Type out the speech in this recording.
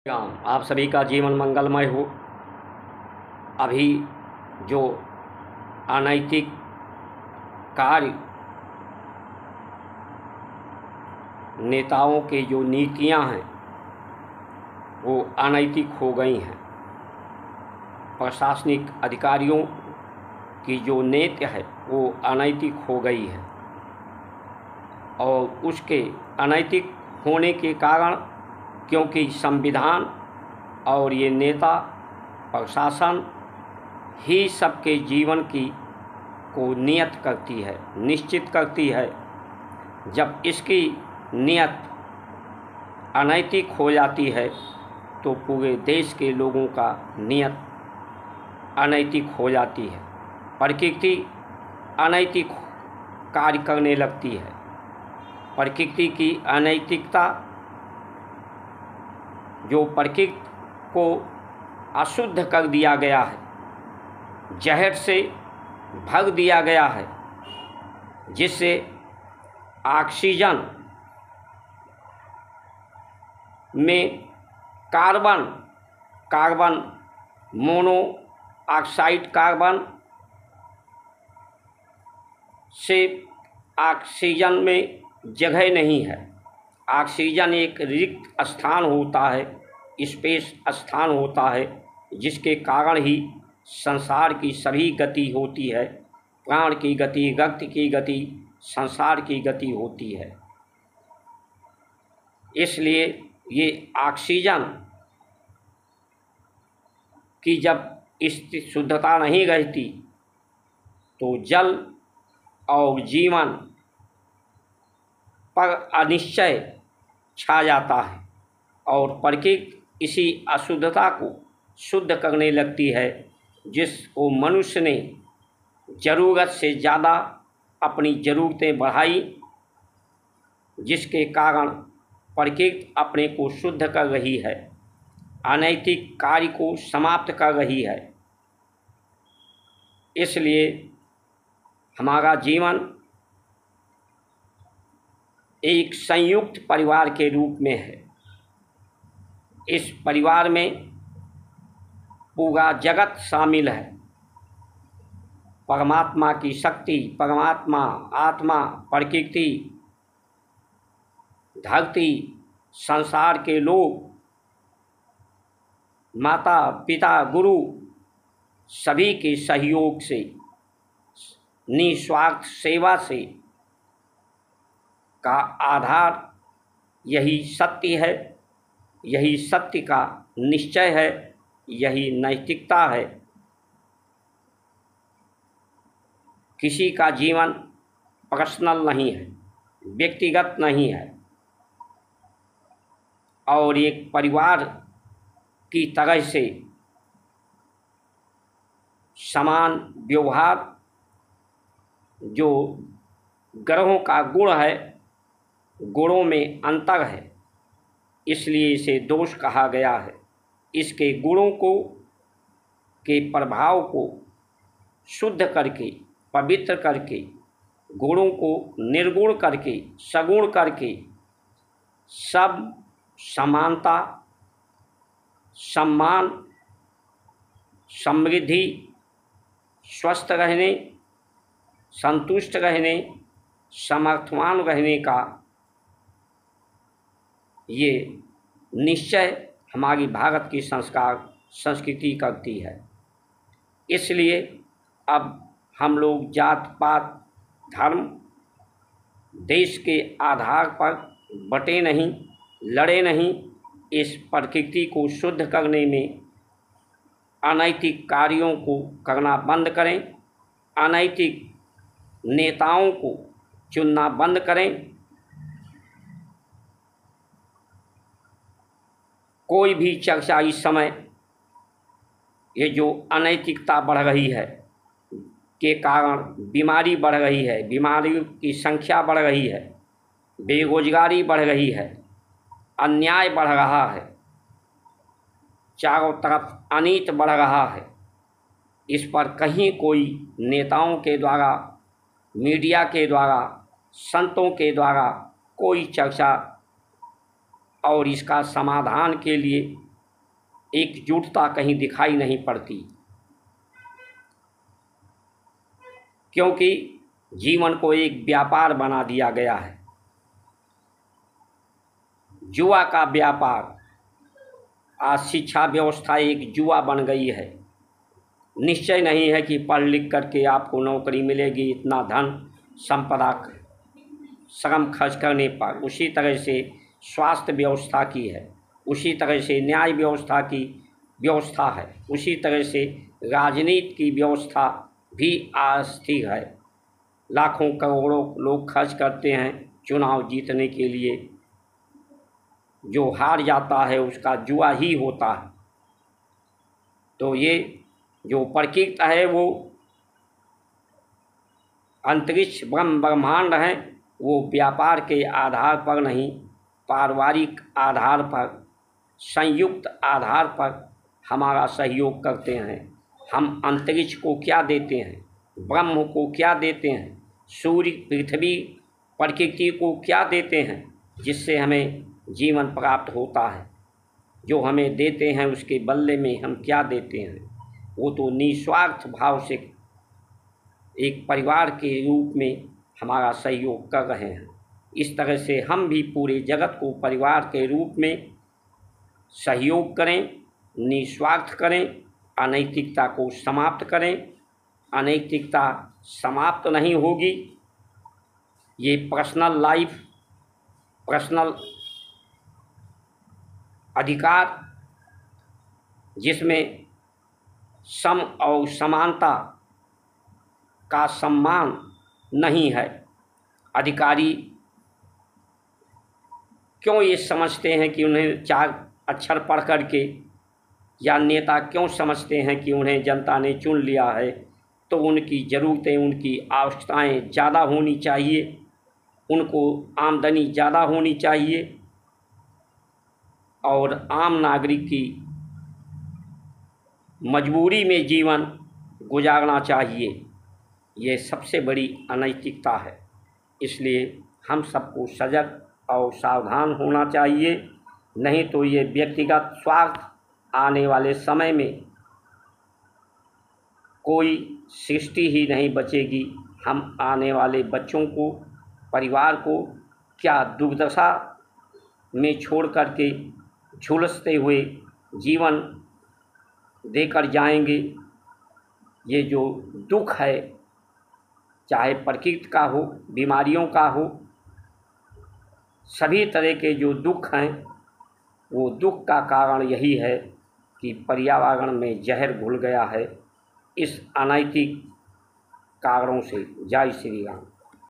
आप सभी का जीवन मंगलमय हो। अभी जो अनैतिक कार्य नेताओं के जो नीतियां हैं वो अनैतिक हो गई हैं। प्रशासनिक अधिकारियों की जो नीति है वो अनैतिक हो गई है और उसके अनैतिक होने के कारण क्योंकि संविधान और ये नेता प्रशासन ही सबके जीवन को नियत करती है, निश्चित करती है। जब इसकी नियत अनैतिक हो जाती है तो पूरे देश के लोगों का नियत अनैतिक हो जाती है। प्रकृति अनैतिक कार्य करने लगती है। प्रकृति की अनैतिकता जो प्रकृति को अशुद्ध कर दिया गया है, जहर से भर दिया गया है, जिससे ऑक्सीजन में कार्बन मोनोऑक्साइड कार्बन से ऑक्सीजन में जगह नहीं है। ऑक्सीजन एक रिक्त स्थान होता है, स्पेस स्थान होता है, जिसके कारण ही संसार की सभी गति होती है। प्राण की गति, रक्त की गति, संसार की गति होती है। इसलिए ये ऑक्सीजन की जब शुद्धता नहीं रहती तो जल और जीवन पर अनिश्चय छा जाता है और प्रकृति इसी अशुद्धता को शुद्ध करने लगती है, जिसको मनुष्य ने ज़रूरत से ज़्यादा अपनी ज़रूरतें बढ़ाई, जिसके कारण प्रकृति अपने को शुद्ध कर रही है, अनैतिक कार्य को समाप्त कर रही है। इसलिए हमारा जीवन एक संयुक्त परिवार के रूप में है। इस परिवार में पूरा जगत शामिल है। परमात्मा की शक्ति, परमात्मा, आत्मा, प्रकृति, धरती, संसार के लोग, माता पिता, गुरु, सभी के सहयोग से, निस्वार्थ सेवा से का आधार यही सत्य है, यही सत्य का निश्चय है, यही नैतिकता है। किसी का जीवन पर्सनल नहीं है, व्यक्तिगत नहीं है और एक परिवार की तरह से समान व्यवहार जो ग्रहों का गुण है, गुणों में अंतर है, इसलिए इसे दोष कहा गया है। इसके गुणों के प्रभाव को शुद्ध करके, पवित्र करके, गुणों को निर्गुण करके, सगुण करके सब समानता, सम्मान, समृद्धि, स्वस्थ रहने, संतुष्ट रहने, समर्थवान रहने का ये निश्चय हमारी भारत की संस्कृति करती है। इसलिए अब हम लोग जात पात, धर्म, देश के आधार पर बटे नहीं, लड़े नहीं। इस प्रकृति को शुद्ध करने में अनैतिक कार्यों को करना बंद करें, अनैतिक नेताओं को चुनना बंद करें। कोई भी चर्चा इस समय ये जो अनैतिकता बढ़ रही है के कारण बीमारी बढ़ रही है, बीमारियों की संख्या बढ़ रही है, बेरोजगारी बढ़ रही है, अन्याय बढ़ रहा है, चारों तरफ अनीत बढ़ रहा है। इस पर कहीं कोई नेताओं के द्वारा, मीडिया के द्वारा, संतों के द्वारा कोई चर्चा और इसका समाधान के लिए एकजुटता कहीं दिखाई नहीं पड़ती, क्योंकि जीवन को एक व्यापार बना दिया गया है। जुआ का व्यापार, आज शिक्षा व्यवस्था एक जुआ बन गई है। निश्चय नहीं है कि पढ़ लिख करके आपको नौकरी मिलेगी, इतना धन संपदा श्रम खर्च करने पर। उसी तरह से स्वास्थ्य व्यवस्था की है, उसी तरह से न्याय व्यवस्था की व्यवस्था है, उसी तरह से राजनीति की व्यवस्था भी अस्थिर है। लाखों करोड़ों लोग खर्च करते हैं चुनाव जीतने के लिए, जो हार जाता है उसका जुआ ही होता है। तो ये जो प्रकृति है वो अंतरिक्ष ब्रह्मांड है, वो व्यापार के आधार पर नहीं, पारिवारिक आधार पर, संयुक्त आधार पर हमारा सहयोग करते हैं। हम अंतरिक्ष को क्या देते हैं, ब्रह्म को क्या देते हैं, सूर्य पृथ्वी प्रकृति को क्या देते हैं, जिससे हमें जीवन प्राप्त होता है। जो हमें देते हैं उसके बदले में हम क्या देते हैं, वो तो निस्वार्थ भाव से एक परिवार के रूप में हमारा सहयोग कर रहे हैं। इस तरह से हम भी पूरे जगत को परिवार के रूप में सहयोग करें, निस्वार्थ करें, अनैतिकता को समाप्त करें। अनैतिकता समाप्त नहीं होगी, ये पर्सनल लाइफ, पर्सनल अधिकार जिसमें सम और समानता का सम्मान नहीं है। अधिकारी क्यों ये समझते हैं कि उन्हें 4 अक्षर पढ़ करके, या नेता क्यों समझते हैं कि उन्हें जनता ने चुन लिया है तो उनकी ज़रूरतें, उनकी आवश्यकताएं ज़्यादा होनी चाहिए, उनको आमदनी ज़्यादा होनी चाहिए और आम नागरिक की मजबूरी में जीवन गुजारना चाहिए। ये सबसे बड़ी अनैतिकता है। इसलिए हम सबको सजग और सावधान होना चाहिए, नहीं तो ये व्यक्तिगत स्वार्थ आने वाले समय में कोई सृष्टि ही नहीं बचेगी। हम आने वाले बच्चों को, परिवार को क्या दुर्दशा में छोड़ करके झुलसते हुए जीवन देकर जाएंगे। ये जो दुख है, चाहे प्रकृति का हो, बीमारियों का हो, सभी तरह के जो दुख हैं, वो दुख का कारण यही है कि पर्यावरण में जहर घुल गया है। इस अनैतिक कारणों से। जय श्री राम।